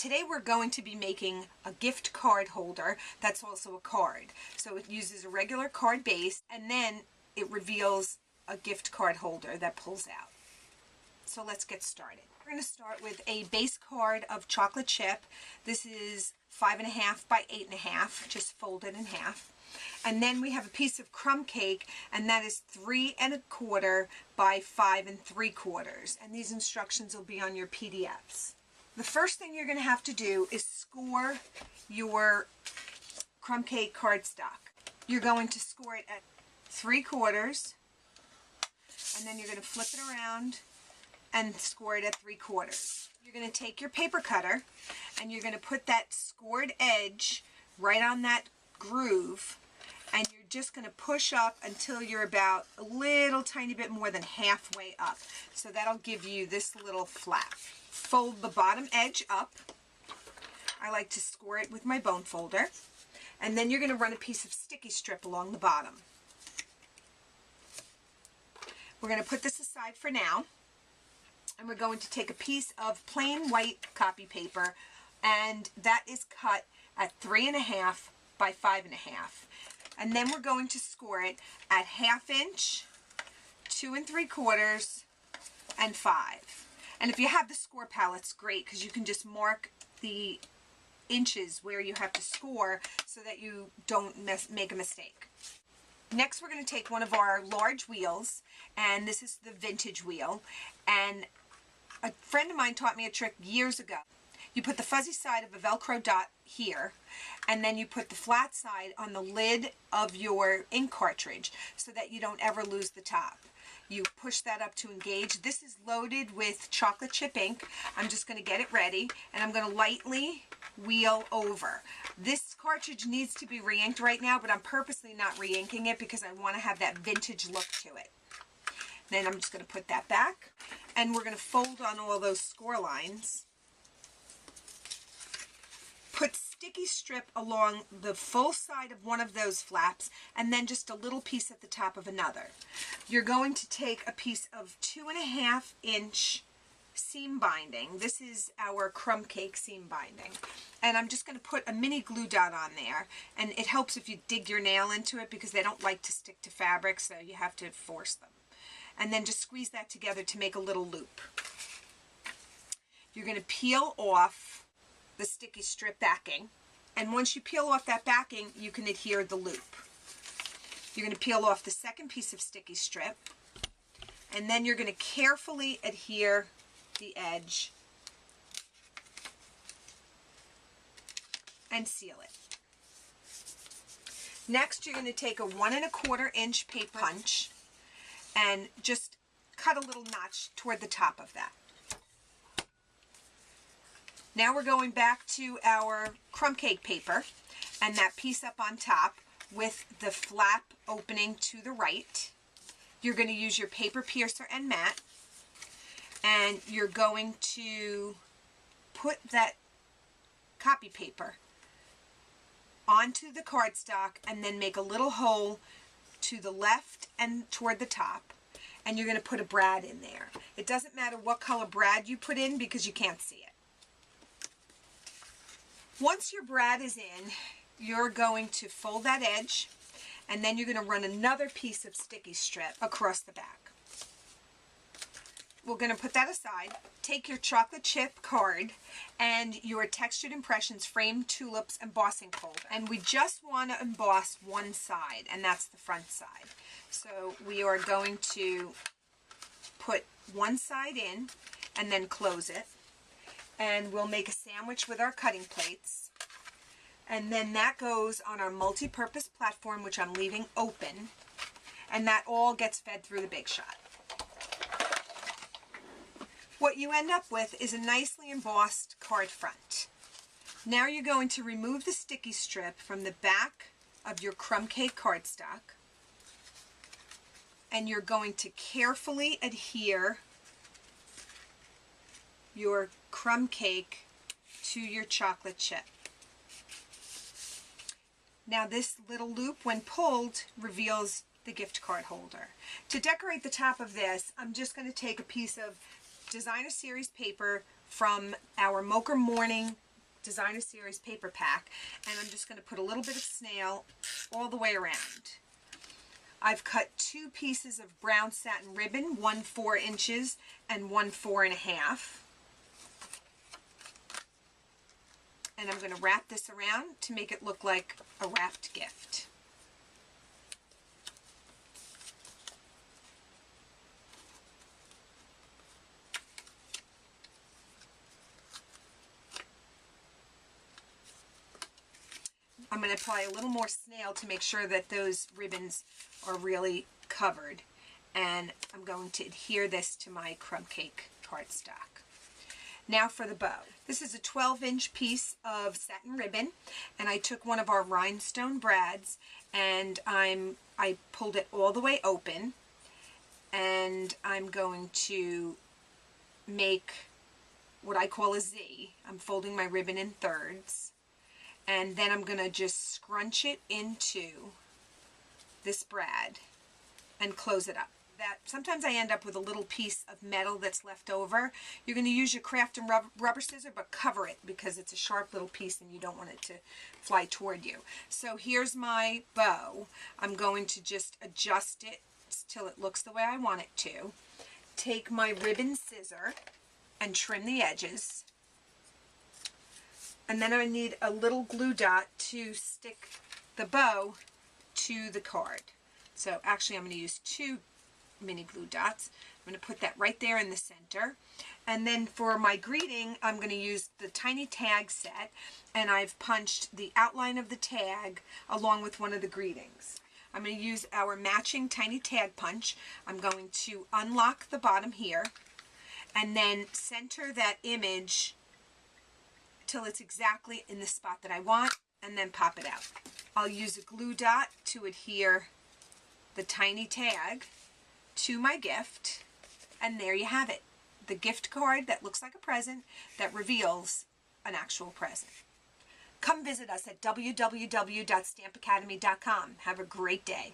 Today we're going to be making a gift card holder that's also a card. So it uses a regular card base and then it reveals a gift card holder that pulls out. So let's get started. We're going to start with a base card of chocolate chip. This is 5.5 by 8.5, just folded in half. And then we have a piece of crumb cake, and that is 3.25 by 5.75. And these instructions will be on your PDFs. The first thing you're going to have to do is score your crumb cake cardstock. You're going to score it at 3/4, and then you're going to flip it around and score it at 3/4. You're going to take your paper cutter and you're going to put that scored edge right on that groove, and you're just going to push up until you're about a little tiny bit more than halfway up. So that'll give you this little flap. Fold the bottom edge up. I like to score it with my bone folder. And then you're going to run a piece of sticky strip along the bottom. We're going to put this aside for now. And we're going to take a piece of plain white copy paper, and that is cut at 3.5 by 5.5. And then we're going to score it at 1/2 inch, 2 3/4, and 5. And if you have the score palettes, great, because you can just mark the inches where you have to score so that you don't make a mistake. Next, we're going to take one of our large wheels, and this is the vintage wheel. And a friend of mine taught me a trick years ago. You put the fuzzy side of a Velcro dot here, and then you put the flat side on the lid of your ink cartridge so that you don't ever lose the top. You push that up to engage. This is loaded with chocolate chip ink. I'm just going to get it ready, and I'm going to lightly wheel over. This cartridge needs to be re-inked right now, but I'm purposely not re-inking it because I want to have that vintage look to it. Then I'm just going to put that back, and we're going to fold on all those score lines. Put sticky strip along the full side of one of those flaps, and then just a little piece at the top of another. You're going to take a piece of 2.5 inch seam binding. This is our crumb cake seam binding. And I'm just going to put a mini glue dot on there, and it helps if you dig your nail into it because they don't like to stick to fabric, so you have to force them. And then just squeeze that together to make a little loop. You're going to peel off the sticky strip backing, and once you peel off that backing, you can adhere the loop. You're going to peel off the second piece of sticky strip, and then you're going to carefully adhere the edge and seal it. Next, you're going to take a 1.25 inch paper punch and just cut a little notch toward the top of that. Now we're going back to our crumb cake paper and that piece up on top with the flap opening to the right. You're going to use your paper piercer and mat, and you're going to put that copy paper onto the cardstock and then make a little hole to the left and toward the top, and you're going to put a brad in there. It doesn't matter what color brad you put in because you can't see it. Once your brad is in, you're going to fold that edge, and then you're going to run another piece of sticky strip across the back. We're going to put that aside. Take your chocolate chip card and your Textured Impressions framed tulips embossing folder, and we just want to emboss one side, and that's the front side. So we are going to put one side in and then close it, and we'll make a sandwich with our cutting plates, and then that goes on our multi-purpose platform, which I'm leaving open, and that all gets fed through the Big Shot. What you end up with is a nicely embossed card front. Now you're going to remove the sticky strip from the back of your crumb cake cardstock, and you're going to carefully adhere your crumb cake to your chocolate chip. Now this little loop, when pulled, reveals the gift card holder. To decorate the top of this, I'm just going to take a piece of designer series paper from our Mocha Morning Designer Series paper pack, and I'm just going to put a little bit of snail all the way around. I've cut 2 pieces of brown satin ribbon, one 4 inches and one 4.5. And I'm going to wrap this around to make it look like a wrapped gift. I'm going to apply a little more snail to make sure that those ribbons are really covered. And I'm going to adhere this to my crumb cake cardstock. Now for the bow. This is a 12-inch piece of satin ribbon, and I took one of our rhinestone brads and I pulled it all the way open, and I'm going to make what I call a Z. I'm folding my ribbon in thirds, and then I'm going to just scrunch it into this brad and close it up. Sometimes I end up with a little piece of metal that's left over. You're going to use your craft and rubber scissor, but cover it because it's a sharp little piece and you don't want it to fly toward you. So here's my bow. I'm going to just adjust it till it looks the way I want it to. Take my ribbon scissor and trim the edges. And then I need a little glue dot to stick the bow to the card. So actually I'm going to use 2 mini glue dots. I'm going to put that right there in the center. And then for my greeting, I'm going to use the tiny tag set, and I've punched the outline of the tag along with one of the greetings. I'm going to use our matching tiny tag punch. I'm going to unlock the bottom here and then center that image till it's exactly in the spot that I want, and then pop it out. I'll use a glue dot to adhere the tiny tag to my gift, and there you have it. The gift card that looks like a present that reveals an actual present. Come visit us at www.stampacademy.com. Have a great day.